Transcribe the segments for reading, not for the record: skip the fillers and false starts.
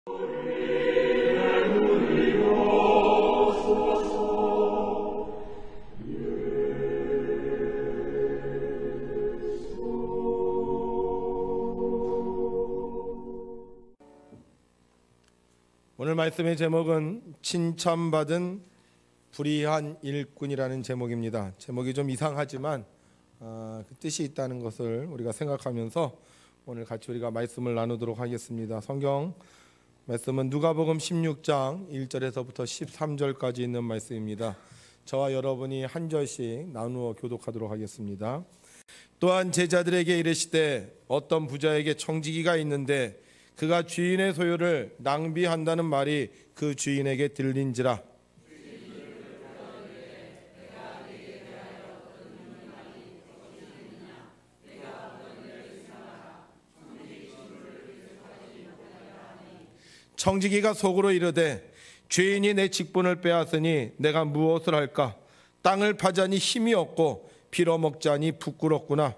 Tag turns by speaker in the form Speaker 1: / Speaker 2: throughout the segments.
Speaker 1: 오늘 말씀의 제목은 칭찬받은 불의한 일꾼이라는 제목입니다. 제목이 좀 이상하지만 그 뜻이 있다는 것을 우리가 생각하면서 오늘 같이 우리가 말씀을 나누도록 하겠습니다. 성경 말씀은 누가복음 16장 1절에서부터 13절까지 있는 말씀입니다. 저와 여러분이 한 절씩 나누어 교독하도록 하겠습니다. 또한 제자들에게 이르시되 어떤 부자에게 청지기가 있는데 그가 주인의 소유를 낭비한다는 말이 그 주인에게 들린지라. 청지기가 속으로 이르되 주인이 내 직분을 빼앗으니 내가 무엇을 할까? 땅을 파자니 힘이 없고 빌어먹자니 부끄럽구나.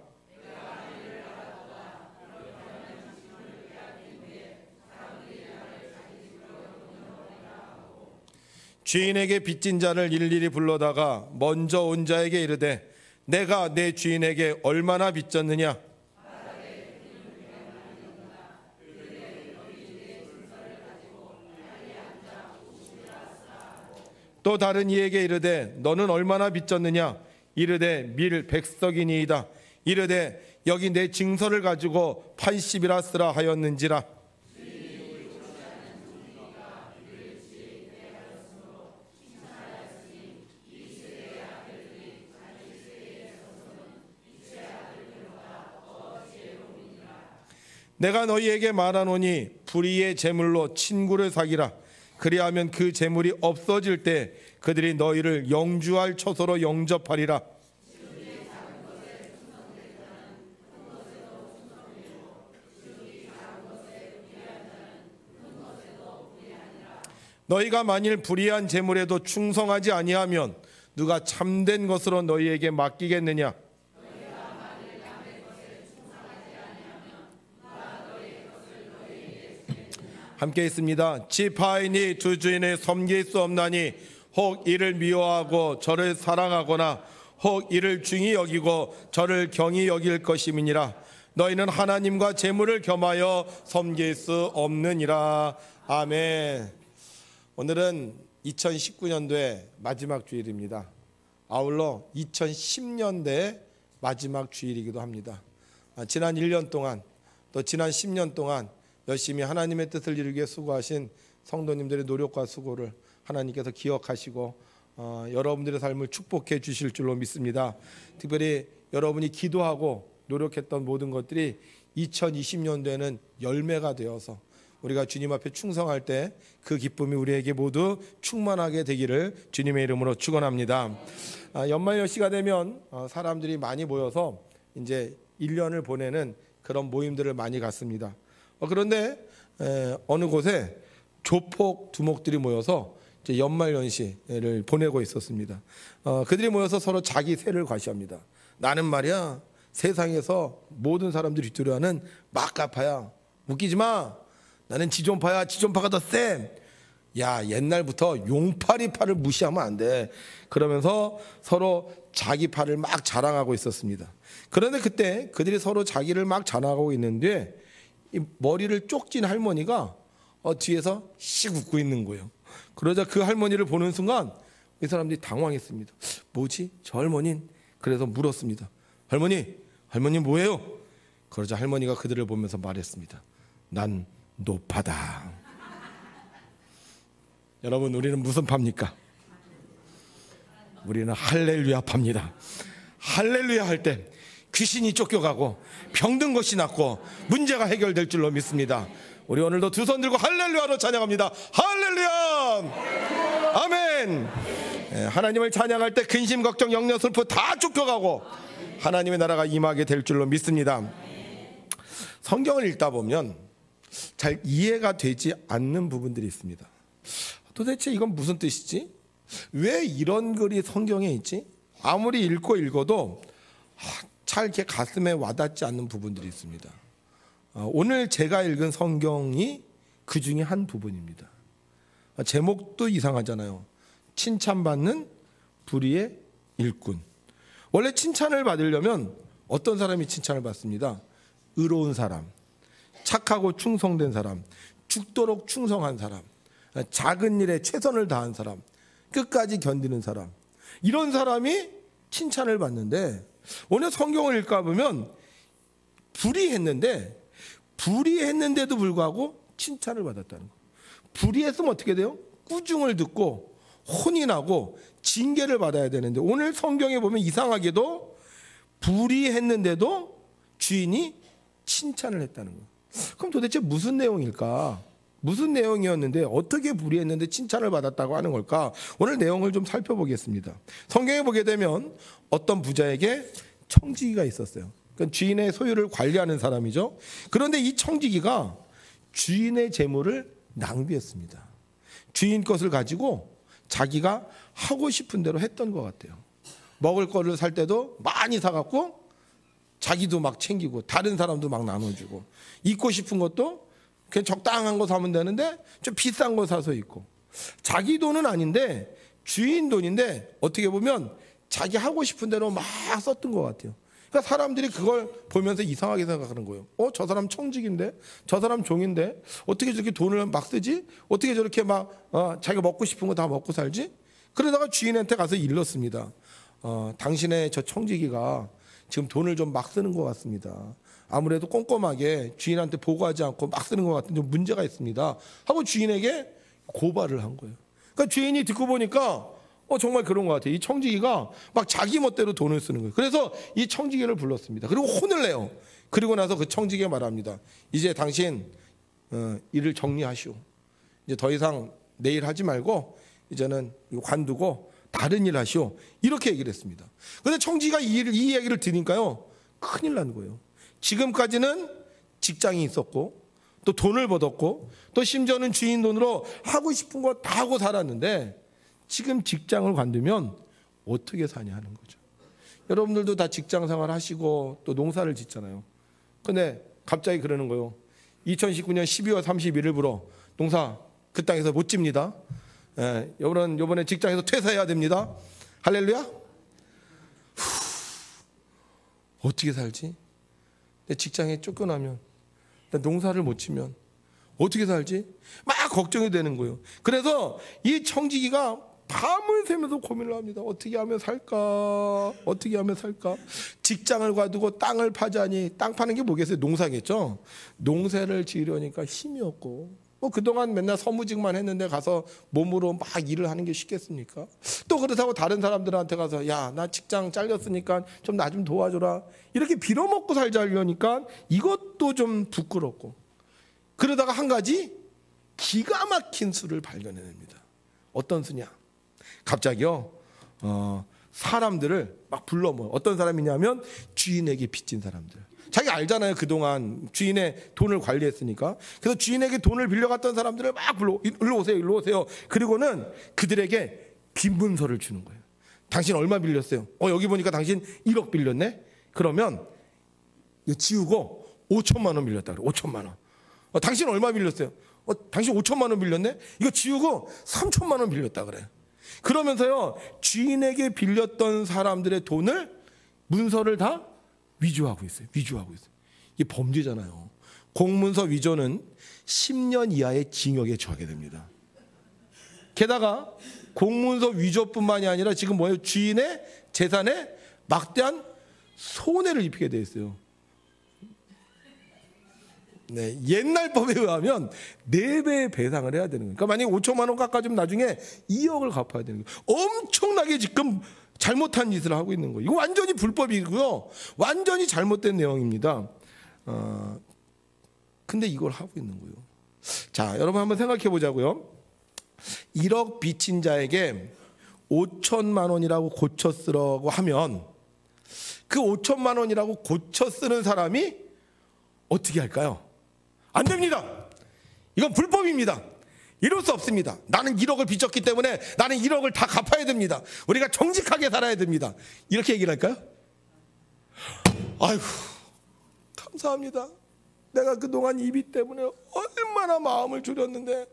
Speaker 1: 주인에게 빚진 자를 일일이 불러다가 먼저 온 자에게 이르되 내가 내 주인에게 얼마나 빚졌느냐? 또 다른 이에게 이르되 너는 얼마나 빚졌느냐? 이르되 밀 100석이니이다. 이르되 여기 내 증서를 가지고 80이라 쓰라 하였는지라. 내가 너희에게 말하노니 불의의 재물로 친구를 사기라. 그리하면 그 재물이 없어질 때 그들이 너희를 영주할 처소로 영접하리라. 너희가 만일 불의한 재물에도 충성하지 아니하면 누가 참된 것으로 너희에게 맡기겠느냐? 함께 있습니다. 지파인이 두 주인을 섬길 수 없나니 혹 이를 미워하고 저를 사랑하거나 혹 이를 중히 여기고 저를 경히 여길 것임이니라. 너희는 하나님과 재물을 겸하여 섬길 수 없느니라. 아멘. 오늘은 2019년도의 마지막 주일입니다. 아울러 2010년대의 마지막 주일이기도 합니다. 지난 1년 동안 또 지난 10년 동안 열심히 하나님의 뜻을 이루기 위해 수고하신 성도님들의 노력과 수고를 하나님께서 기억하시고 여러분들의 삶을 축복해 주실 줄로 믿습니다. 특별히 여러분이 기도하고 노력했던 모든 것들이 2020년도에는 열매가 되어서 우리가 주님 앞에 충성할 때 그 기쁨이 우리에게 모두 충만하게 되기를 주님의 이름으로 축원합니다. 연말연시가 되면 사람들이 많이 모여서 이제 1년을 보내는 그런 모임들을 많이 갖습니다. 그런데 어느 곳에 조폭 두목들이 모여서 이제 연말연시를 보내고 있었습니다. 그들이 모여서 서로 자기 세를 과시합니다. 나는 말이야 세상에서 모든 사람들이 두려워하는 막가파야. 웃기지 마. 나는 지존파야. 지존파가 더 쎄. 야, 옛날부터 용팔이 파를 무시하면 안 돼. 그러면서 서로 자기 파를 막 자랑하고 있었습니다. 그런데 그때 그들이 서로 자기를 막 자랑하고 있는데 이 머리를 쪽진 할머니가 뒤에서 씩 웃고 있는 거예요. 그러자 그 할머니를 보는 순간 이 사람들이 당황했습니다. 뭐지? 저 할머니는? 그래서 물었습니다. 할머니 뭐예요? 그러자 할머니가 그들을 보면서 말했습니다. 난 노파다. 여러분, 우리는 무슨 파입니까? 우리는 할렐루야 파입니다. 할렐루야 할 때 귀신이 쫓겨가고 병든 것이 낫고 문제가 해결될 줄로 믿습니다. 우리 오늘도 두 손 들고 할렐루야로 찬양합니다. 할렐루야. 아멘. 하나님을 찬양할 때 근심, 걱정, 염려, 슬픔 다 쫓겨가고 하나님의 나라가 임하게 될 줄로 믿습니다. 성경을 읽다 보면 잘 이해가 되지 않는 부분들이 있습니다. 도대체 이건 무슨 뜻이지? 왜 이런 글이 성경에 있지? 아무리 읽어도 잘 이렇게 가슴에 와닿지 않는 부분들이 있습니다. 오늘 제가 읽은 성경이 그 중에 한 부분입니다. 제목도 이상하잖아요. 칭찬받는 불의의 일꾼. 원래 칭찬을 받으려면 어떤 사람이 칭찬을 받습니다. 의로운 사람, 착하고 충성된 사람, 죽도록 충성한 사람, 작은 일에 최선을 다한 사람, 끝까지 견디는 사람, 이런 사람이 칭찬을 받는데, 오늘 성경을 읽다 보면 불의했는데도 불구하고 칭찬을 받았다는 거예요. 불의했으면 어떻게 돼요? 꾸중을 듣고 혼이 나고 징계를 받아야 되는데, 오늘 성경에 보면 이상하게도 불의했는데도 주인이 칭찬을 했다는 거예요. 그럼 도대체 무슨 내용일까? 무슨 내용이었는데 어떻게 불의했는데 칭찬을 받았다고 하는 걸까? 오늘 내용을 좀 살펴보겠습니다. 성경에 보게 되면 어떤 부자에게 청지기가 있었어요. 그러니까 주인의 소유를 관리하는 사람이죠. 그런데 이 청지기가 주인의 재물을 낭비했습니다. 주인 것을 가지고 자기가 하고 싶은 대로 했던 것 같아요. 먹을 거를 살 때도 많이 사갖고 자기도 막 챙기고 다른 사람도 막 나눠주고, 입고 싶은 것도 그냥 적당한 거 사면 되는데 좀 비싼 거 사서 입고, 자기 돈은 아닌데 주인 돈인데 어떻게 보면 자기 하고 싶은 대로 막 썼던 것 같아요. 그러니까 사람들이 그걸 보면서 이상하게 생각하는 거예요. 저 사람 청직인데, 저 사람 종인데 어떻게 저렇게 돈을 막 쓰지? 어떻게 저렇게 막 자기가 먹고 싶은 거 다 먹고 살지? 그러다가 주인한테 가서 일렀습니다. 당신의 저 청지기가 지금 돈을 좀 막 쓰는 것 같습니다. 아무래도 꼼꼼하게 주인한테 보고하지 않고 막 쓰는 것 같은 좀 문제가 있습니다 하고 주인에게 고발을 한 거예요. 그러니까 주인이 듣고 보니까 정말 그런 것 같아요. 이 청지기가 막 자기 멋대로 돈을 쓰는 거예요. 그래서 이 청지기를 불렀습니다. 그리고 혼을 내요. 그리고 나서 그 청지기에 말합니다. 이제 당신 일을 정리하시오. 이제 더 이상 내 일 하지 말고 이제는 관두고 다른 일 하시오. 이렇게 얘기를 했습니다. 그런데 청지기가 이 얘기를 들으니까요, 큰일 난 거예요. 지금까지는 직장이 있었고 또 돈을 벌었고 또 심지어는 주인 돈으로 하고 싶은 거 다 하고 살았는데, 지금 직장을 관두면 어떻게 사냐 하는 거죠. 여러분들도 다 직장 생활 하시고 또 농사를 짓잖아요. 근데 갑자기 그러는 거예요. 2019년 12월 31일부로 농사 그 땅에서 못 집니다. 요번에 직장에서 퇴사해야 됩니다. 할렐루야. 어떻게 살지? 내 직장에 쫓겨나면, 나 농사를 못 치면 어떻게 살지? 막 걱정이 되는 거예요. 그래서 이 청지기가 밤을 새면서 고민을 합니다. 어떻게 하면 살까? 어떻게 하면 살까? 직장을 관두고 땅을 파자니, 땅 파는 게 뭐겠어요? 농사겠죠? 농사를 지으려니까 힘이 없고, 그동안 맨날 서무직만 했는데 가서 몸으로 막 일을 하는 게 쉽겠습니까? 또 그렇다고 다른 사람들한테 가서 야, 나 직장 잘렸으니까 좀 나 좀 도와줘라, 이렇게 빌어먹고 살자려니까 이것도 좀 부끄럽고, 그러다가 한 가지 기가 막힌 수를 발견해냅니다. 어떤 수냐? 갑자기요, 사람들을 막 불러 모아. 어떤 사람이냐면 주인에게 빚진 사람들. 자기 알잖아요. 그동안 주인의 돈을 관리했으니까. 그래서 주인에게 돈을 빌려갔던 사람들을 막 불러, 일로 오세요, 일로 오세요. 그리고는 그들에게 빈문서를 주는 거예요. 당신 얼마 빌렸어요? 여기 보니까 당신 1억 빌렸네? 그러면 이거 지우고 5천만 원 빌렸다 그래. 5천만 원. 당신 얼마 빌렸어요? 당신 5천만 원 빌렸네? 이거 지우고 3천만 원 빌렸다 그래. 그러면서요, 주인에게 빌렸던 사람들의 돈을, 문서를 다 위조하고 있어요. 위조하고 있어요. 이게 범죄잖아요. 공문서 위조는 10년 이하의 징역에 처하게 됩니다. 게다가 공문서 위조뿐만이 아니라 지금 뭐예요? 주인의 재산에 막대한 손해를 입히게 돼 있어요. 네, 옛날 법에 의하면 4배의 배상을 해야 되는 거예요. 그러니까 만약에 5천만 원 깎아주면 나중에 2억을 갚아야 되는 거예요. 엄청나게 지금 잘못한 짓을 하고 있는 거예요. 이거 완전히 불법이고요, 완전히 잘못된 내용입니다. 근데 이걸 하고 있는 거예요. 자, 여러분 한번 생각해 보자고요. 1억 빚진 자에게 5천만 원이라고 고쳐 쓰라고 하면, 그 5천만 원이라고 고쳐 쓰는 사람이 어떻게 할까요? 안 됩니다. 이건 불법입니다. 이럴 수 없습니다. 나는 1억을 빚졌기 때문에 나는 1억을 다 갚아야 됩니다. 우리가 정직하게 살아야 됩니다. 이렇게 얘기를 할까요? 아이고, 감사합니다. 내가 그동안 이비 때문에 얼마나 마음을 졸였는데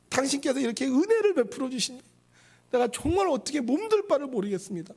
Speaker 1: 당신께서 이렇게 은혜를 베풀어 주시니 내가 정말 어떻게 몸둘 바를 모르겠습니다.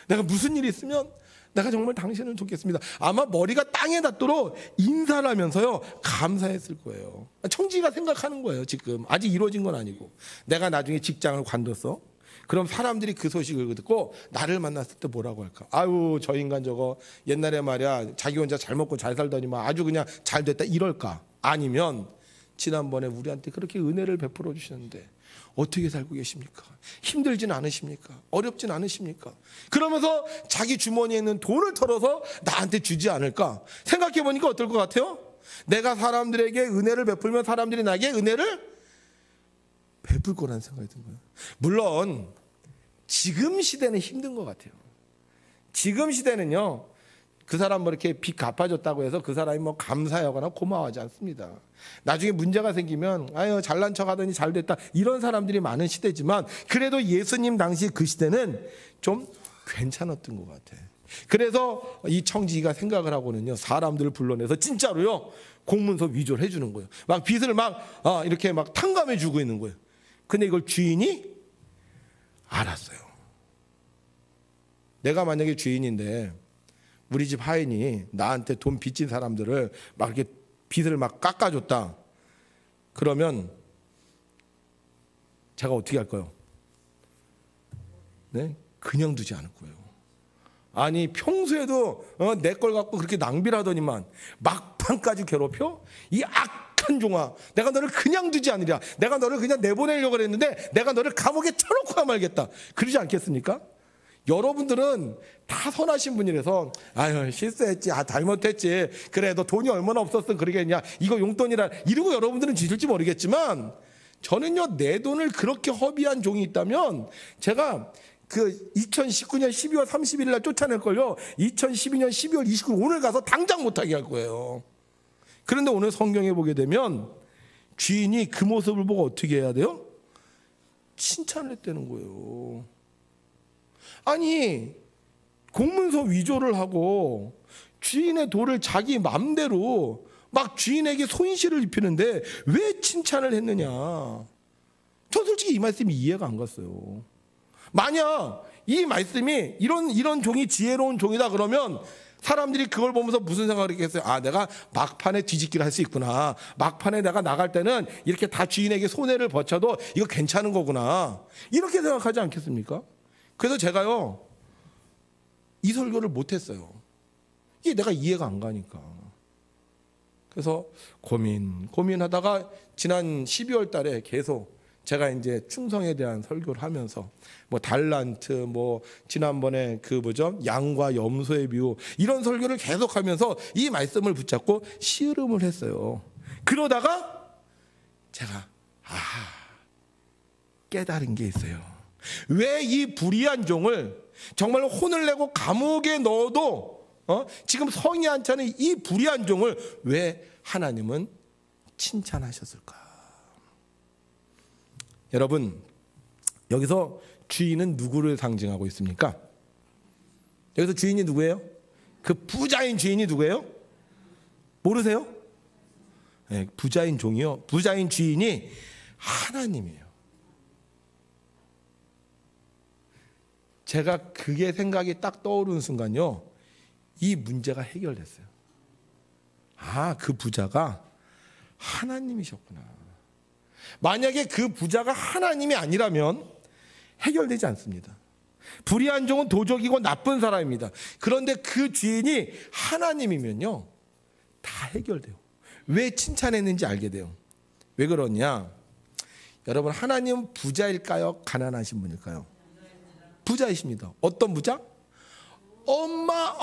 Speaker 1: 내가 무슨 일이 있으면 내가 정말 당신을 돕겠습니다. 아마 머리가 땅에 닿도록 인사를 하면서요 감사했을 거예요. 청지기가 생각하는 거예요. 지금 아직 이루어진 건 아니고 내가 나중에 직장을 관뒀어. 그럼 사람들이 그 소식을 듣고 나를 만났을 때 뭐라고 할까? 아유 저 인간 저거 옛날에 말이야 자기 혼자 잘 먹고 잘 살더니만 아주 그냥 잘 됐다 이럴까? 아니면 지난번에 우리한테 그렇게 은혜를 베풀어 주셨는데 어떻게 살고 계십니까? 힘들진 않으십니까? 어렵진 않으십니까? 그러면서 자기 주머니에 있는 돈을 털어서 나한테 주지 않을까? 생각해 보니까 어떨 것 같아요? 내가 사람들에게 은혜를 베풀면 사람들이 나에게 은혜를 베풀 거라는 생각이 든 거예요. 물론 지금 시대는 힘든 것 같아요. 지금 시대는요 그 사람 뭐 이렇게 빚 갚아줬다고 해서 그 사람이 뭐 감사하거나 고마워하지 않습니다. 나중에 문제가 생기면 아유 잘난 척하더니 잘 됐다 이런 사람들이 많은 시대지만 그래도 예수님 당시 그 시대는 좀 괜찮았던 것 같아. 그래서 이 청지기가 생각을 하고는요 사람들을 불러내서 진짜로요 공문서 위조를 해주는 거예요. 막 빚을 막 이렇게 막 탕감해 주고 있는 거예요. 근데 이걸 주인이 알았어요. 내가 만약에 주인인데 우리 집 하인이 나한테 돈 빚진 사람들을 막 이렇게 빚을 막 깎아줬다. 그러면 제가 어떻게 할까요? 네? 그냥 두지 않을 거예요. 아니 평소에도 내 걸 갖고 그렇게 낭비를 하더니만 막판까지 괴롭혀? 이 악한 종아, 내가 너를 그냥 두지 않으랴. 내가 너를 그냥 내보내려고 했는데 내가 너를 감옥에 쳐놓고 말겠다. 그러지 않겠습니까? 여러분들은 다 선하신 분이라서 아유 실수했지, 잘못했지, 그래 너 돈이 얼마나 없었어 그러겠냐, 이거 용돈이라 이러고 여러분들은 주실지 모르겠지만 저는요 내 돈을 그렇게 허비한 종이 있다면 제가 그 2019년 12월 30일 날 쫓아낼걸요 2012년 12월 29일 오늘 가서 당장 못하게 할 거예요. 그런데 오늘 성경에 보게 되면 주인이 그 모습을 보고 어떻게 해야 돼요? 칭찬을 했다는 거예요. 아니 공문서 위조를 하고 주인의 돈을 자기 맘대로 막 주인에게 손실을 입히는데 왜 칭찬을 했느냐. 저 솔직히 이 말씀이 이해가 안 갔어요. 만약 이 말씀이 이런 종이 지혜로운 종이다 그러면 사람들이 그걸 보면서 무슨 생각을 했겠어요? 아, 내가 막판에 뒤집기를 할 수 있구나. 막판에 내가 나갈 때는 이렇게 다 주인에게 손해를 버쳐도 이거 괜찮은 거구나. 이렇게 생각하지 않겠습니까? 그래서 제가요 이 설교를 못했어요. 이게 내가 이해가 안 가니까. 그래서 고민하다가 지난 12월 달에 계속 제가 이제 충성에 대한 설교를 하면서 뭐 달란트, 뭐 지난번에 그 양과 염소의 비유 이런 설교를 계속하면서 이 말씀을 붙잡고 씨름을 했어요. 그러다가 제가 깨달은 게 있어요. 왜 이 불의한 종을 정말로 혼을 내고 감옥에 넣어도 지금 성이 안 차는 이 불의한 종을 왜 하나님은 칭찬하셨을까? 여러분, 여기서 주인은 누구를 상징하고 있습니까? 여기서 주인이 누구예요? 그 부자인 주인이 누구예요? 모르세요? 네, 부자인 종이요. 부자인 주인이 하나님이에요. 제가 그게 생각이 딱 떠오르는 순간요, 이 문제가 해결됐어요. 아, 그 부자가 하나님이셨구나. 만약에 그 부자가 하나님이 아니라면 해결되지 않습니다. 불의한 종은 도적이고 나쁜 사람입니다. 그런데 그 주인이 하나님이면요 다 해결돼요. 왜 칭찬했는지 알게 돼요. 왜 그러냐? 여러분, 하나님은 부자일까요? 가난하신 분일까요? 부자이십니다. 어떤 부자? 엄마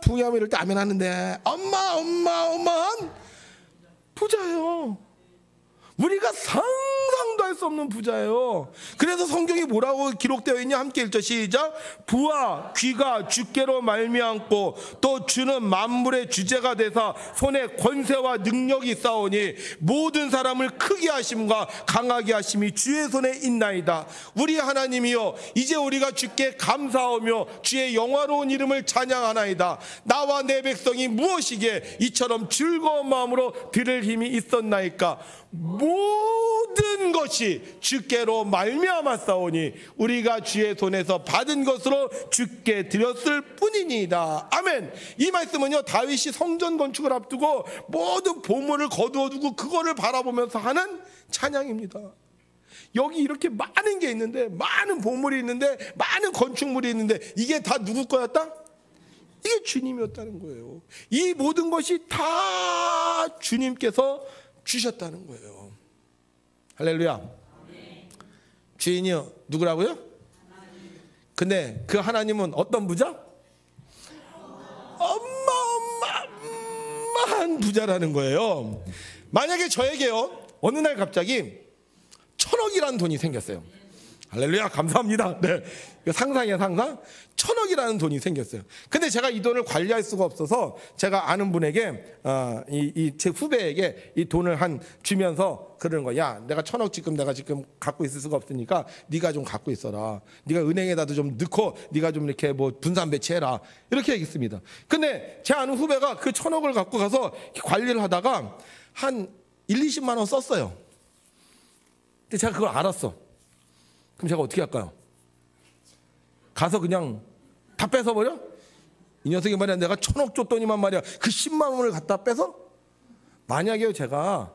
Speaker 1: 부야면 이럴 때 아멘 하는데 엄마 부자예요. 우리가 상상도 할 상상할 수 없는 부자예요. 그래서 성경이 뭐라고 기록되어 있냐? 함께 읽죠. 시작. 부와 귀가 주께로 말미암고 또 주는 만물의 주제가 되사 손에 권세와 능력이 있사오니 모든 사람을 크게 하심과 강하게 하심이 주의 손에 있나이다. 우리 하나님이여, 이제 우리가 주께 감사하며 주의 영화로운 이름을 찬양하나이다. 나와 내 백성이 무엇이기에 이처럼 즐거운 마음으로 들을 힘이 있었나이까. 모든 것이 주께로 말미암았사오니 우리가 주의 손에서 받은 것으로 주께 드렸을 뿐이니이다. 아멘. 이 말씀은요, 다윗이 성전 건축을 앞두고 모든 보물을 거두어두고 그거를 바라보면서 하는 찬양입니다. 여기 이렇게 많은 게 있는데, 많은 보물이 있는데, 많은 건축물이 있는데, 이게 다 누구 거였다? 이게 주님이었다는 거예요. 이 모든 것이 다 주님께서 주셨다는 거예요. 할렐루야. 주인이요, 누구라고요? 근데 그 하나님은 어떤 부자? 어마어마한 부자라는 거예요. 만약에 저에게요, 어느 날 갑자기 1,000억이라는 돈이 생겼어요. 할렐루야, 감사합니다. 네, 상상이야, 상상. 1,000억이라는 돈이 생겼어요. 근데 제가 이 돈을 관리할 수가 없어서 제가 아는 분에게 제 후배에게 이 돈을 주면서 그러는 거야. 야, 내가 1,000억 내가 지금 갖고 있을 수가 없으니까 네가 좀 갖고 있어라. 네가 은행에다도 좀 넣고 네가 좀 이렇게 뭐 분산 배치해라. 이렇게 얘기했습니다. 근데 제 아는 후배가 그 1,000억을 갖고 가서 관리를 하다가 한 20만 원 썼어요. 근데 제가 그걸 알았어. 그럼 제가 어떻게 할까요? 가서 그냥 다 뺏어버려? 이 녀석이 말이야, 내가 1,000억 줬더니만 말이야 그 10만 원을 갖다 뺏어? 만약에 제가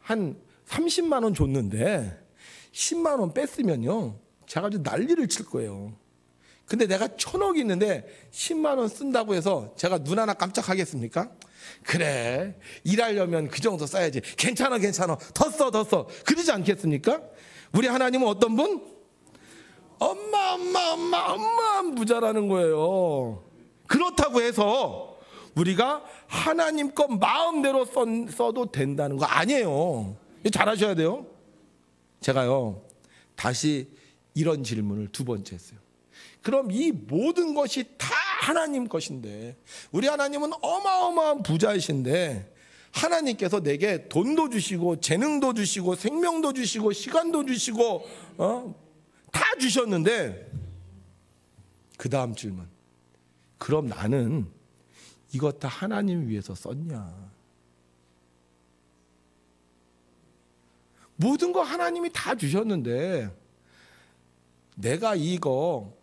Speaker 1: 한 30만 원 줬는데 10만 원 뺐으면요, 제가 아주 난리를 칠 거예요. 근데 내가 1,000억이 있는데 10만 원 쓴다고 해서 제가 눈 하나 깜짝하겠습니까? 그래, 일하려면 그 정도 써야지. 괜찮아, 더 써. 그러지 않겠습니까? 우리 하나님은 어떤 분? 어마어마한 부자라는 거예요. 그렇다고 해서 우리가 하나님 것 마음대로 써도 된다는 거 아니에요. 잘 하셔야 돼요. 제가요, 다시 이런 질문을 두 번째 했어요. 그럼 이 모든 것이 다 하나님 것인데, 우리 하나님은 어마어마한 부자이신데 하나님께서 내게 돈도 주시고 재능도 주시고 생명도 주시고 시간도 주시고 다 주셨는데, 그 다음 질문, 그럼 나는 이것 다 하나님 위해서 썼냐? 모든 거 하나님이 다 주셨는데 내가 이거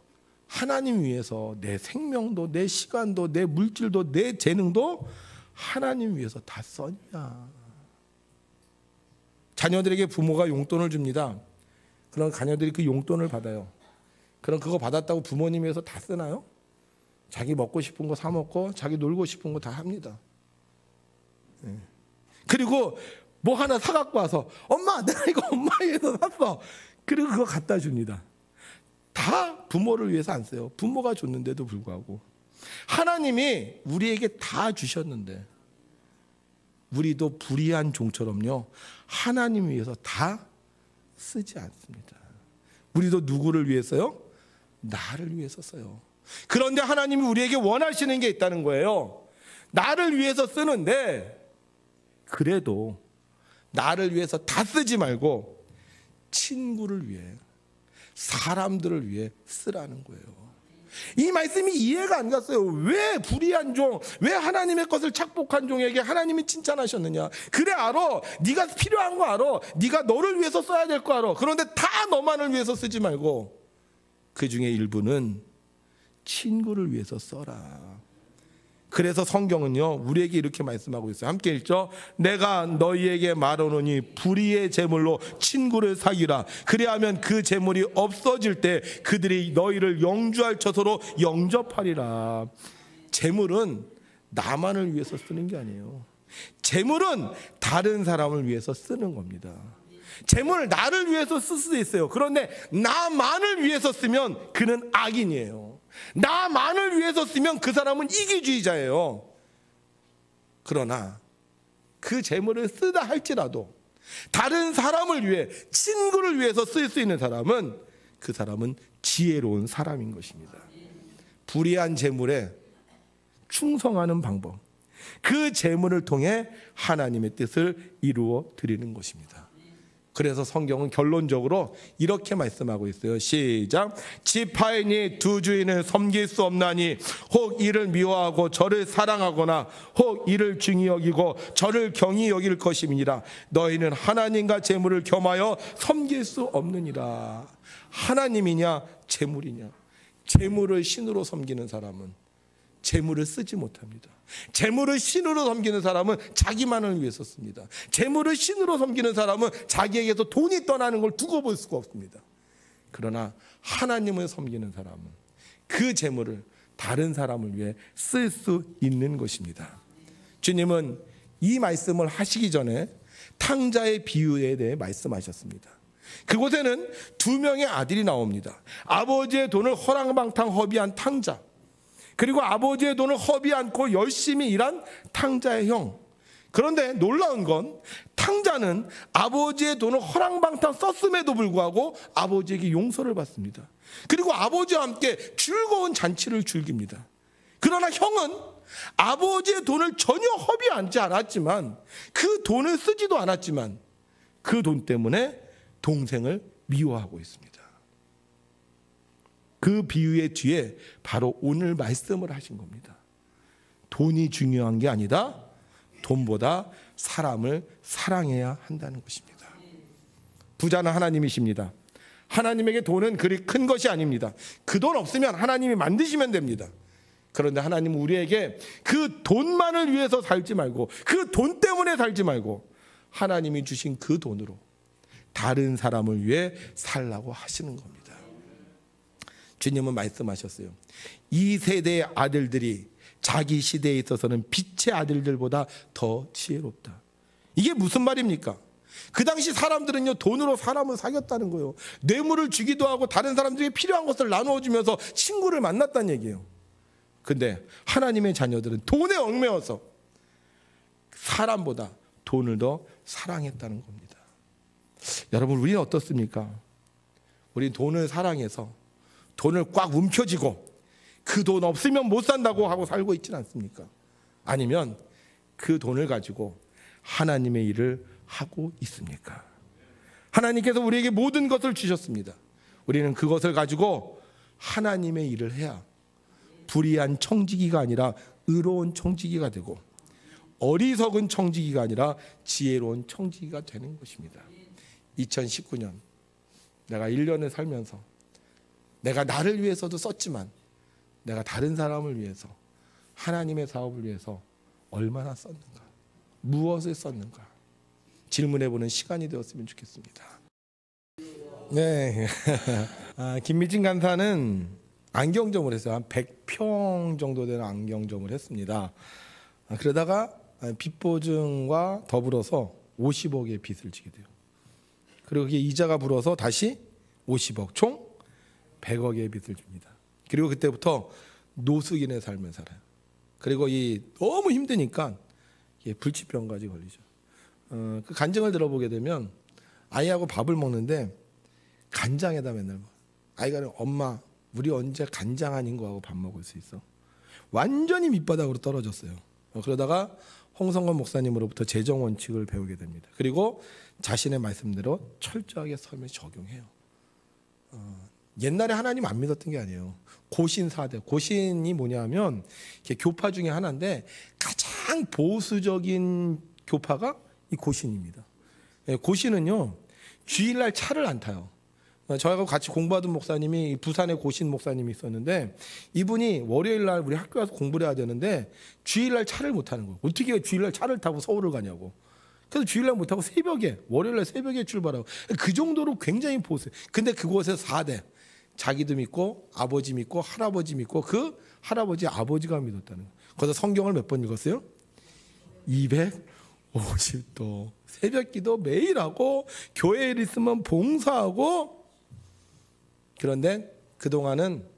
Speaker 1: 하나님 위해서 내 생명도 내 시간도 내 물질도 내 재능도 하나님 위해서 다 썼냐? 자녀들에게 부모가 용돈을 줍니다. 그럼 자녀들이 그 용돈을 받아요. 그럼 그거 받았다고 부모님 위해서 다 쓰나요? 자기 먹고 싶은 거 사 먹고 자기 놀고 싶은 거 다 합니다. 그리고 뭐 하나 사갖고 와서 엄마, 내가 이거 엄마 위해서 샀어. 그리고 그거 갖다 줍니다. 다 부모를 위해서 안 써요. 부모가 줬는데도 불구하고. 하나님이 우리에게 다 주셨는데 우리도 불의한 종처럼요, 하나님 위해서 다 쓰지 않습니다. 우리도 누구를 위해서요? 나를 위해서 써요. 그런데 하나님이 우리에게 원하시는 게 있다는 거예요. 나를 위해서 쓰는데 그래도 나를 위해서 다 쓰지 말고 친구를 위해, 사람들을 위해 쓰라는 거예요. 이 말씀이 이해가 안 갔어요. 왜 불의한 종, 왜 하나님의 것을 착복한 종에게 하나님이 칭찬하셨느냐? 그래, 알아. 네가 필요한 거 알아. 네가 너를 위해서 써야 될 거 알아. 그런데 다 너만을 위해서 쓰지 말고 그 중에 일부는 친구를 위해서 써라. 그래서 성경은요, 우리에게 이렇게 말씀하고 있어요. 함께 읽죠. 내가 너희에게 말하노니 불의의 재물로 친구를 사귀라. 그래야면 그 재물이 없어질 때 그들이 너희를 영주할 처소로 영접하리라. 재물은 나만을 위해서 쓰는 게 아니에요. 재물은 다른 사람을 위해서 쓰는 겁니다. 재물을 나를 위해서 쓸 수도 있어요. 그런데 나만을 위해서 쓰면 그는 악인이에요. 나만을 위해서 쓰면 그 사람은 이기주의자예요. 그러나 그 재물을 쓰다 할지라도 다른 사람을 위해, 친구를 위해서 쓸 수 있는 사람은, 그 사람은 지혜로운 사람인 것입니다. 불의한 재물에 충성하는 방법, 그 재물을 통해 하나님의 뜻을 이루어 드리는 것입니다. 그래서 성경은 결론적으로 이렇게 말씀하고 있어요. 시작. 지파인이 두 주인을 섬길 수 없나니 혹 이를 미워하고 저를 사랑하거나 혹 이를 중히 여기고 저를 경히 여길 것임이니라. 너희는 하나님과 재물을 겸하여 섬길 수 없느니라. 하나님이냐 재물이냐. 재물을 신으로 섬기는 사람은 재물을 쓰지 못합니다. 재물을 신으로 섬기는 사람은 자기만을 위해서 씁니다. 재물을 신으로 섬기는 사람은 자기에게서 돈이 떠나는 걸 두고 볼 수가 없습니다. 그러나 하나님을 섬기는 사람은 그 재물을 다른 사람을 위해 쓸 수 있는 것입니다. 주님은 이 말씀을 하시기 전에 탕자의 비유에 대해 말씀하셨습니다. 그곳에는 두 명의 아들이 나옵니다. 아버지의 돈을 허랑방탕 허비한 탕자, 그리고 아버지의 돈을 허비 않고 열심히 일한 탕자의 형. 그런데 놀라운 건 탕자는 아버지의 돈을 허랑방탕 썼음에도 불구하고 아버지에게 용서를 받습니다. 그리고 아버지와 함께 즐거운 잔치를 즐깁니다. 그러나 형은 아버지의 돈을 전혀 허비하지 않았지만, 그 돈을 쓰지도 않았지만 그 돈 때문에 동생을 미워하고 있습니다. 그 비유의 뒤에 바로 오늘 말씀을 하신 겁니다. 돈이 중요한 게 아니다. 돈보다 사람을 사랑해야 한다는 것입니다. 부자는 하나님이십니다. 하나님에게 돈은 그리 큰 것이 아닙니다. 그 돈 없으면 하나님이 만드시면 됩니다. 그런데 하나님은 우리에게 그 돈만을 위해서 살지 말고, 그 돈 때문에 살지 말고, 하나님이 주신 그 돈으로 다른 사람을 위해 살라고 하시는 겁니다. 주님은 말씀하셨어요. 이 세대의 아들들이 자기 시대에 있어서는 빛의 아들들보다 더 지혜롭다. 이게 무슨 말입니까? 그 당시 사람들은요, 돈으로 사람을 사귀었다는 거예요. 뇌물을 주기도 하고 다른 사람들에게 필요한 것을 나누어 주면서 친구를 만났다는 얘기예요. 근데 하나님의 자녀들은 돈에 얽매여서 사람보다 돈을 더 사랑했다는 겁니다. 여러분, 우리는 어떻습니까? 우리 돈을 사랑해서 돈을 꽉 움켜쥐고 그 돈 없으면 못 산다고 하고 살고 있지는 않습니까? 아니면 그 돈을 가지고 하나님의 일을 하고 있습니까? 하나님께서 우리에게 모든 것을 주셨습니다. 우리는 그것을 가지고 하나님의 일을 해야 불의한 청지기가 아니라 의로운 청지기가 되고, 어리석은 청지기가 아니라 지혜로운 청지기가 되는 것입니다. 2019년 내가 1년을 살면서 내가 나를 위해서도 썼지만 내가 다른 사람을 위해서, 하나님의 사업을 위해서 얼마나 썼는가, 무엇을 썼는가 질문해보는 시간이 되었으면 좋겠습니다. 네, 김미진 간사는 안경점을 했어요. 한 100평 정도 되는 안경점을 했습니다. 그러다가 빚보증과 더불어서 50억의 빚을 지게 돼요. 그리고 그게 이자가 불어서 다시 50억, 총 100억의 빚을 줍니다. 그리고 그때부터 노숙인의 삶을 살아요. 그리고 너무 힘드니까 불치병까지 걸리죠. 그 간증을 들어보게 되면 아이하고 밥을 먹는데 간장에다 맨날 아이가 엄마, 우리 언제 간장 아닌 거하고 밥 먹을 수 있어? 완전히 밑바닥으로 떨어졌어요. 그러다가 홍성건 목사님으로부터 재정 원칙을 배우게 됩니다. 그리고 자신의 말씀대로 철저하게 삶에 적용해요. 옛날에 하나님 안 믿었던 게 아니에요. 고신 4대. 고신이 뭐냐면 교파 중에 하나인데 가장 보수적인 교파가 이 고신입니다. 고신은요, 주일날 차를 안 타요. 저하고 같이 공부하던 목사님이 부산에 고신 목사님이 있었는데, 이분이 월요일날 우리 학교 와서 공부를 해야 되는데 주일날 차를 못 타는 거예요. 어떻게 주일날 차를 타고 서울을 가냐고. 그래서 주일날 못 타고 월요일날 새벽에 출발하고, 그 정도로 굉장히 보수해요. 근데 그곳에서 4대. 자기도 믿고 아버지 믿고 할아버지 믿고 그 할아버지 아버지가 믿었다는 거예요. 거기서 성경을 몇 번 읽었어요? 250도. 새벽 기도 매일 하고 교회에 있으면 봉사하고. 그런데 그동안은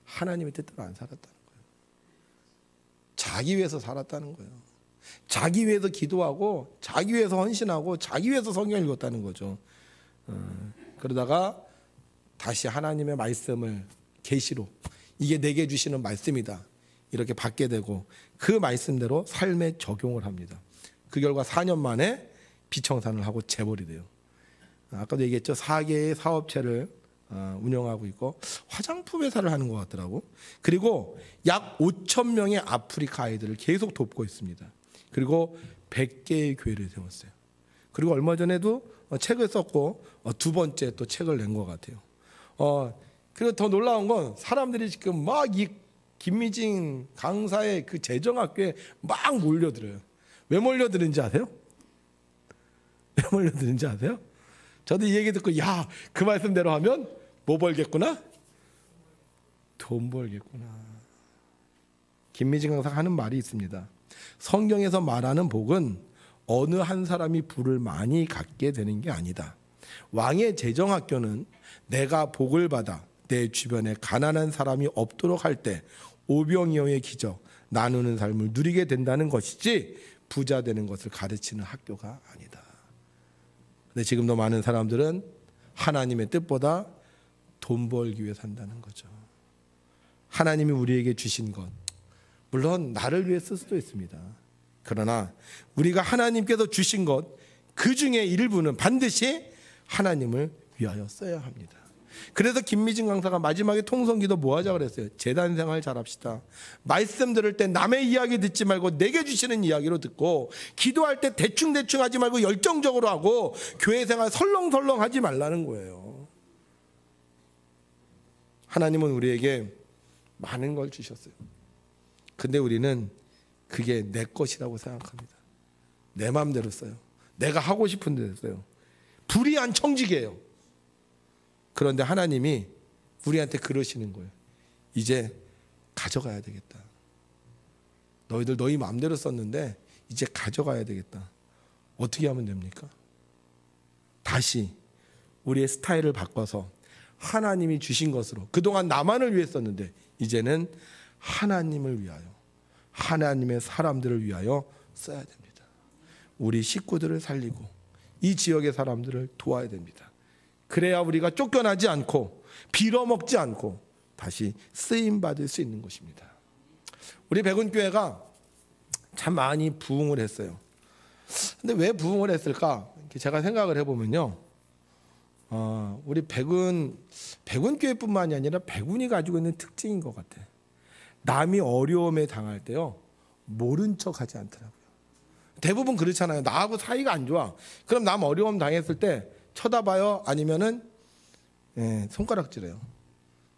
Speaker 1: 하나님의 뜻대로 안 살았다는 거예요. 자기 위해서 살았다는 거예요. 자기 위해서 기도하고 자기 위해서 헌신하고 자기 위해서 성경을 읽었다는 거죠. 그러다가 다시 하나님의 말씀을 계시로 이게 내게 주시는 말씀이다 이렇게 받게 되고 그 말씀대로 삶에 적용을 합니다. 그 결과 4년 만에 비청산을 하고 재벌이 돼요. 아까도 얘기했죠. 4개의 사업체를 운영하고 있고 화장품 회사를 하는 것 같더라고. 그리고 약 5천 명의 아프리카 아이들을 계속 돕고 있습니다. 그리고 100개의 교회를 세웠어요. 그리고 얼마 전에도 책을 썼고 두 번째 또 책을 낸 것 같아요. 그리고 더 놀라운 건 사람들이 지금 막 이 김미진 강사의 그 재정학교에 막 몰려들어요. 왜 몰려드는지 아세요? 왜 몰려드는지 아세요? 저도 이 얘기 듣고 야, 그 말씀대로 하면 뭐 벌겠구나? 돈 벌겠구나. 김미진 강사가 하는 말이 있습니다. 성경에서 말하는 복은 어느 한 사람이 부를 많이 갖게 되는 게 아니다. 왕의 재정학교는 내가 복을 받아 내 주변에 가난한 사람이 없도록 할 때 오병이어의 기적, 나누는 삶을 누리게 된다는 것이지 부자 되는 것을 가르치는 학교가 아니다. 근데 지금도 많은 사람들은 하나님의 뜻보다 돈 벌기 위해 산다는 거죠. 하나님이 우리에게 주신 것, 물론 나를 위해 쓸 수도 있습니다. 그러나 우리가 하나님께서 주신 것, 그 중에 일부는 반드시 하나님을 위하여 써야 합니다. 그래서 김미진 강사가 마지막에 통성기도 뭐 하자 그랬어요? 재단 생활 잘합시다. 말씀 들을 때 남의 이야기 듣지 말고 내게 주시는 이야기로 듣고, 기도할 때 대충대충 하지 말고 열정적으로 하고, 교회 생활 설렁설렁 하지 말라는 거예요. 하나님은 우리에게 많은 걸 주셨어요. 근데 우리는 그게 내 것이라고 생각합니다. 내 마음대로 써요. 내가 하고 싶은 대로 써요. 불의한 청지기예요. 그런데 하나님이 우리한테 그러시는 거예요. 이제 가져가야 되겠다. 너희들 너희 마음대로 썼는데 이제 가져가야 되겠다. 어떻게 하면 됩니까? 다시 우리의 스타일을 바꿔서 하나님이 주신 것으로, 그동안 나만을 위해 썼는데 이제는 하나님을 위하여, 하나님의 사람들을 위하여 써야 됩니다. 우리 식구들을 살리고 이 지역의 사람들을 도와야 됩니다. 그래야 우리가 쫓겨나지 않고 빌어먹지 않고 다시 쓰임받을 수 있는 것입니다. 우리 백운교회가 참 많이 부흥을 했어요. 근데 왜 부흥을 했을까? 제가 생각을 해보면요, 우리 백운교회뿐만이 아니라 백운이 가지고 있는 특징인 것 같아. 남이 어려움에 당할 때요, 모른 척 하지 않더라고요. 대부분 그렇잖아요. 나하고 사이가 안 좋아. 그럼 남 어려움 당했을 때 쳐다봐요? 아니면은 손가락질해요.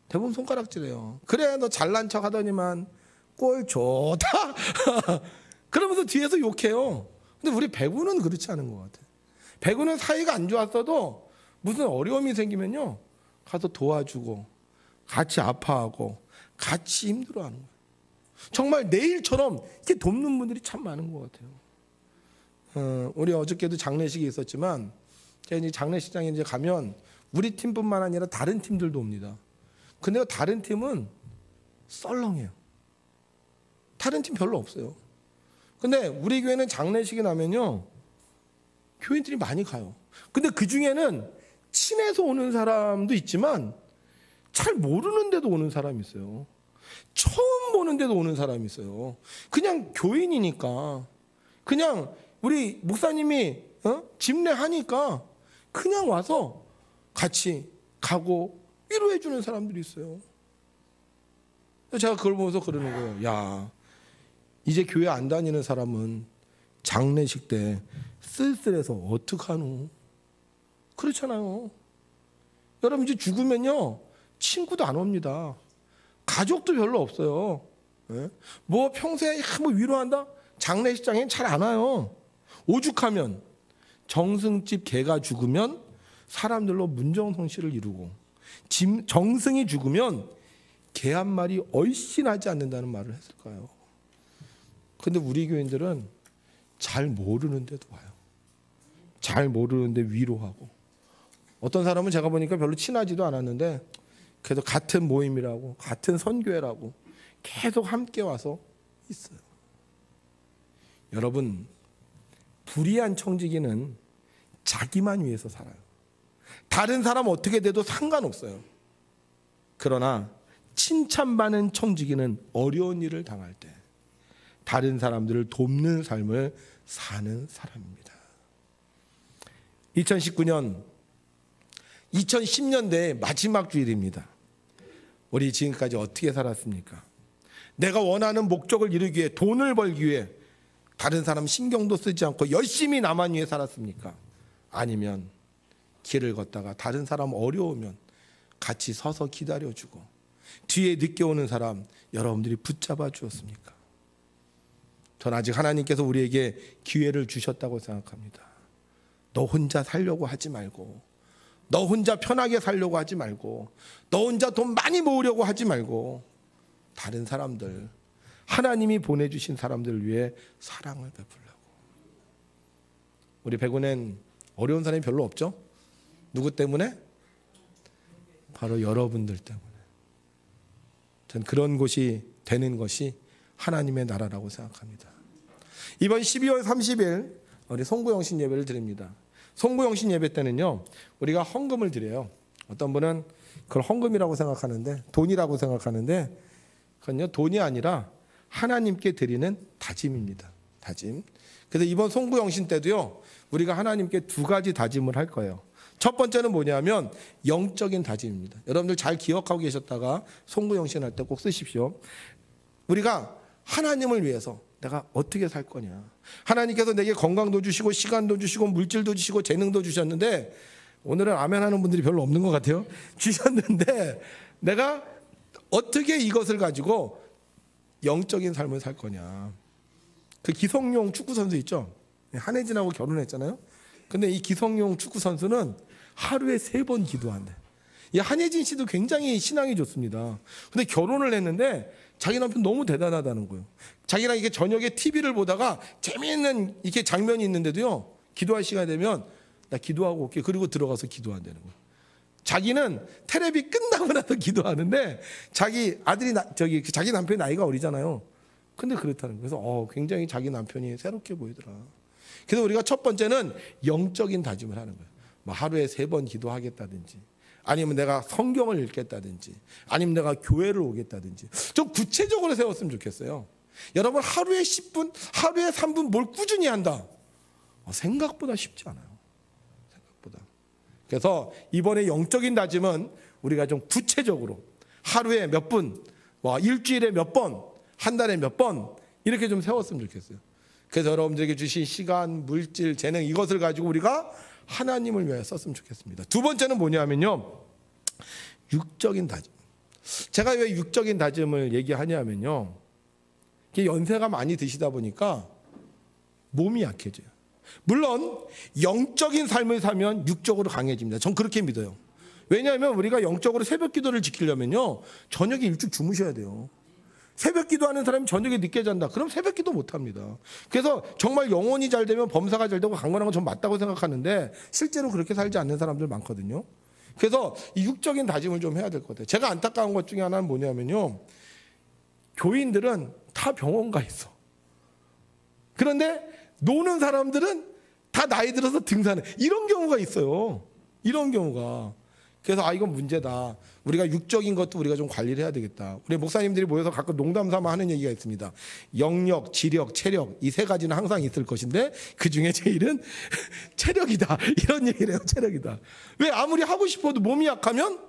Speaker 1: 대부분 손가락질해요. 그래, 너 잘난 척 하더니만 꼴 좋다. 그러면서 뒤에서 욕해요. 근데 우리 백운은 그렇지 않은 것 같아. 백운은 사이가 안 좋았어도 무슨 어려움이 생기면요, 가서 도와주고 같이 아파하고 같이 힘들어하는 거예요. 정말 내일처럼 이렇게 돕는 분들이 참 많은 것 같아요. 우리 어저께도 장례식이 있었지만, 제가 이제 장례식장에 이제 가면 우리 팀뿐만 아니라 다른 팀들도 옵니다. 근데 다른 팀은 썰렁해요. 다른 팀 별로 없어요. 근데 우리 교회는 장례식이 나면요, 교인들이 많이 가요. 근데 그 중에는 친해서 오는 사람도 있지만 잘 모르는데도 오는 사람이 있어요. 처음 보는데도 오는 사람이 있어요. 그냥 교인이니까, 그냥 우리 목사님이 집례하니까 그냥 와서 같이 가고 위로해 주는 사람들이 있어요. 제가 그걸 보면서 그러는 거예요. 야, 이제 교회 안 다니는 사람은 장례식 때 쓸쓸해서 어떡하노? 그렇잖아요. 여러분, 이제 죽으면요, 친구도 안 옵니다. 가족도 별로 없어요. 뭐 평소에 뭐 위로한다? 장례식장엔 잘 안 와요. 오죽하면 정승집 개가 죽으면 사람들로 문정성시를 이루고, 정승이 죽으면 개 한 마리 얼씬하지 않는다는 말을 했을까요? 근데 우리 교인들은 잘 모르는데도 와요. 잘 모르는데 위로하고, 어떤 사람은 제가 보니까 별로 친하지도 않았는데 그래도 같은 모임이라고, 같은 선교회라고 계속 함께 와서 있어요. 여러분, 불의한 청지기는 자기만 위해서 살아요. 다른 사람 어떻게 돼도 상관없어요. 그러나 칭찬받는 청지기는 어려운 일을 당할 때 다른 사람들을 돕는 삶을 사는 사람입니다. 2019년 2010년대의 마지막 주일입니다. 우리 지금까지 어떻게 살았습니까? 내가 원하는 목적을 이루기 위해, 돈을 벌기 위해 다른 사람 신경도 쓰지 않고 열심히 나만 위해 살았습니까? 아니면 길을 걷다가 다른 사람 어려우면 같이 서서 기다려주고 뒤에 늦게 오는 사람 여러분들이 붙잡아 주었습니까? 전 아직 하나님께서 우리에게 기회를 주셨다고 생각합니다. 너 혼자 살려고 하지 말고, 너 혼자 편하게 살려고 하지 말고, 너 혼자 돈 많이 모으려고 하지 말고 다른 사람들, 하나님이 보내주신 사람들을 위해 사랑을 베풀려고. 우리 백운엔 어려운 사람이 별로 없죠? 누구 때문에? 바로 여러분들 때문에. 전 그런 곳이 되는 것이 하나님의 나라라고 생각합니다. 이번 12월 30일 우리 송구영신 예배를 드립니다. 송구영신 예배 때는요, 우리가 헌금을 드려요. 어떤 분은 그걸 헌금이라고 생각하는데, 돈이라고 생각하는데, 그건요, 돈이 아니라 하나님께 드리는 다짐입니다. 다짐. 그래서 이번 송구영신 때도요, 우리가 하나님께 두 가지 다짐을 할 거예요. 첫 번째는 뭐냐면 영적인 다짐입니다. 여러분들 잘 기억하고 계셨다가 송구영신 할 때 꼭 쓰십시오. 우리가 하나님을 위해서 내가 어떻게 살 거냐. 하나님께서 내게 건강도 주시고 시간도 주시고 물질도 주시고 재능도 주셨는데, 오늘은 아멘 하는 분들이 별로 없는 것 같아요. 주셨는데 내가 어떻게 이것을 가지고 영적인 삶을 살 거냐. 그 기성용 축구 선수 있죠? 한혜진하고 결혼했잖아요. 근데 이 기성용 축구 선수는 하루에 3번 기도한대. 이 한혜진 씨도 굉장히 신앙이 좋습니다. 근데 결혼을 했는데 자기 남편 너무 대단하다는 거예요. 자기랑 이게 저녁에 TV를 보다가 재미있는 이렇게 장면이 있는데도요, 기도할 시간이 되면 나 기도하고 올게. 그리고 들어가서 기도한다는 거예요. 자기는 텔레비 끝나고 나서 기도하는데 자기 아들이 자기 남편이 나이가 어리잖아요. 근데 그렇다는 거예요. 그래서 굉장히 자기 남편이 새롭게 보이더라. 그래서 우리가 첫 번째는 영적인 다짐을 하는 거예요. 뭐 하루에 3번 기도하겠다든지, 아니면 내가 성경을 읽겠다든지, 아니면 내가 교회를 오겠다든지 좀 구체적으로 세웠으면 좋겠어요. 여러분, 하루에 10분, 하루에 3분 뭘 꾸준히 한다. 생각보다 쉽지 않아요. 생각보다. 그래서 이번에 영적인 다짐은 우리가 좀 구체적으로 하루에 몇 분, 일주일에 몇 번, 한 달에 몇 번 이렇게 좀 세웠으면 좋겠어요. 그래서 여러분들에게 주신 시간, 물질, 재능 이것을 가지고 우리가 하나님을 위해 썼으면 좋겠습니다. 두 번째는 뭐냐면요, 육적인 다짐. 제가 왜 육적인 다짐을 얘기하냐면요, 연세가 많이 드시다 보니까 몸이 약해져요. 물론 영적인 삶을 살면 육적으로 강해집니다. 전 그렇게 믿어요. 왜냐하면 우리가 영적으로 새벽 기도를 지키려면요, 저녁에 일찍 주무셔야 돼요. 새벽 기도하는 사람이 저녁에 늦게 잔다. 그럼 새벽 기도 못합니다. 그래서 정말 영혼이 잘 되면 범사가 잘 되고 강건한 건 전 맞다고 생각하는데, 실제로 그렇게 살지 않는 사람들 많거든요. 그래서 이 육적인 다짐을 좀 해야 될 것 같아요. 제가 안타까운 것 중에 하나는 뭐냐면요, 교인들은 다 병원 가 있어. 그런데 노는 사람들은 다 나이 들어서 등산해. 이런 경우가 있어요. 이런 경우가. 그래서 이건 문제다. 우리가 육적인 것도 우리가 좀 관리를 해야 되겠다. 우리 목사님들이 모여서 가끔 농담 삼아 하는 얘기가 있습니다. 영력, 지력, 체력 이 3가지는 항상 있을 것인데 그 중에 제일은 체력이다. 이런 얘기를 해요. 체력이다. 왜? 아무리 하고 싶어도 몸이 약하면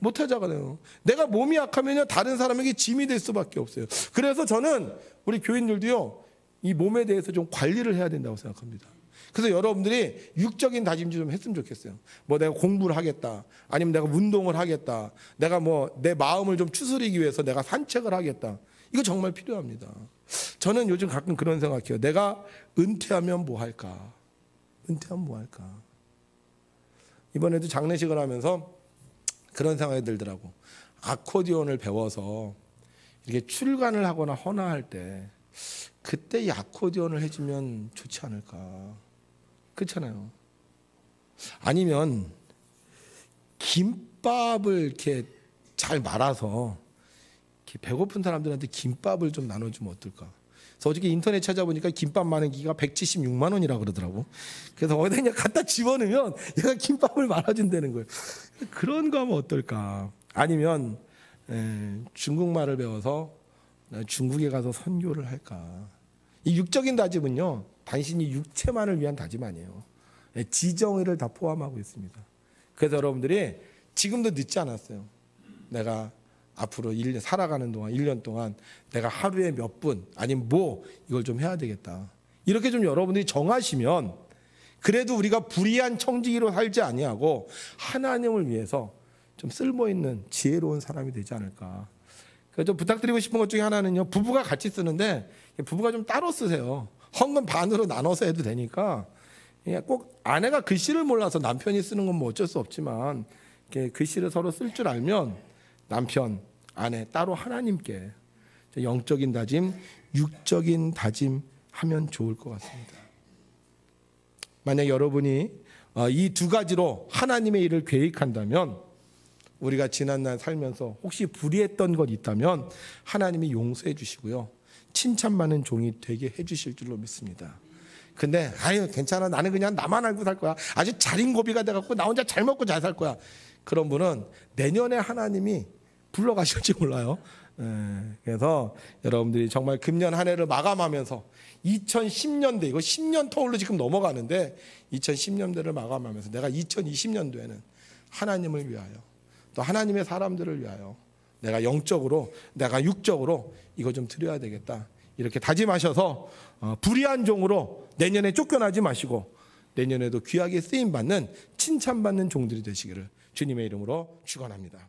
Speaker 1: 못 하잖아요. 내가 몸이 약하면요, 다른 사람에게 짐이 될 수밖에 없어요. 그래서 저는 우리 교인들도요, 이 몸에 대해서 좀 관리를 해야 된다고 생각합니다. 그래서 여러분들이 육적인 다짐지 좀 했으면 좋겠어요. 뭐 내가 공부를 하겠다, 아니면 내가 운동을 하겠다, 내가 뭐 내 마음을 좀 추스리기 위해서 내가 산책을 하겠다. 이거 정말 필요합니다. 저는 요즘 가끔 그런 생각해요. 내가 은퇴하면 뭐 할까? 은퇴하면 뭐 할까? 이번에도 장례식을 하면서 그런 생각이 들더라고. 아코디언을 배워서 이렇게 출간을 하거나 헌화할 때 그때 이 아코디언을 해주면 좋지 않을까? 그렇잖아요. 아니면 김밥을 이렇게 잘 말아서 이렇게 배고픈 사람들한테 김밥을 좀 나눠주면 어떨까? 그래서 어저께 인터넷 찾아보니까 김밥 만원기가 176만 원이라고 그러더라고. 그래서 어디다 그냥 갖다 집어넣으면 얘가 김밥을 말아준다는 거예요. 그런 거 하면 어떨까? 아니면 중국말을 배워서 중국에 가서 선교를 할까? 이 육적인 다짐은요, 단순히 육체만을 위한 다짐 아니에요. 지정의를 다 포함하고 있습니다. 그래서 여러분들이 지금도 늦지 않았어요. 내가 앞으로 1년 살아가는 동안 1년 동안 내가 하루에 몇 분 아니면 뭐 이걸 좀 해야 되겠다. 이렇게 좀 여러분들이 정하시면 그래도 우리가 불의한 청지기로 살지 아니하고 하나님을 위해서 좀 쓸모 있는 지혜로운 사람이 되지 않을까. 그래서 좀 부탁드리고 싶은 것 중에 하나는요, 부부가 같이 쓰는데 부부가 좀 따로 쓰세요. 헌금 반으로 나눠서 해도 되니까. 꼭 아내가 글씨를 몰라서 남편이 쓰는 건 뭐 어쩔 수 없지만 글씨를 서로 쓸 줄 알면 남편, 아내 따로 하나님께 영적인 다짐, 육적인 다짐 하면 좋을 것 같습니다. 만약 여러분이 이 두 가지로 하나님의 일을 계획한다면 우리가 지난날 살면서 혹시 불의했던 것 있다면 하나님이 용서해 주시고요, 칭찬받는 종이 되게 해 주실 줄로 믿습니다. 근데 아유 괜찮아, 나는 그냥 나만 알고 살 거야, 아주 자린고비가 돼갖고 나 혼자 잘 먹고 잘 살 거야, 그런 분은 내년에 하나님이 불러가실지 몰라요. 그래서 여러분들이 정말 금년 한 해를 마감하면서 2010년대, 이거 10년 터울로 지금 넘어가는데 2010년대를 마감하면서 내가 2020년도에는 하나님을 위하여 또 하나님의 사람들을 위하여 내가 영적으로 내가 육적으로 이거 좀 드려야 되겠다, 이렇게 다짐하셔서 불의한 종으로 내년에 쫓겨나지 마시고 내년에도 귀하게 쓰임받는 칭찬받는 종들이 되시기를 주님의 이름으로 축원합니다.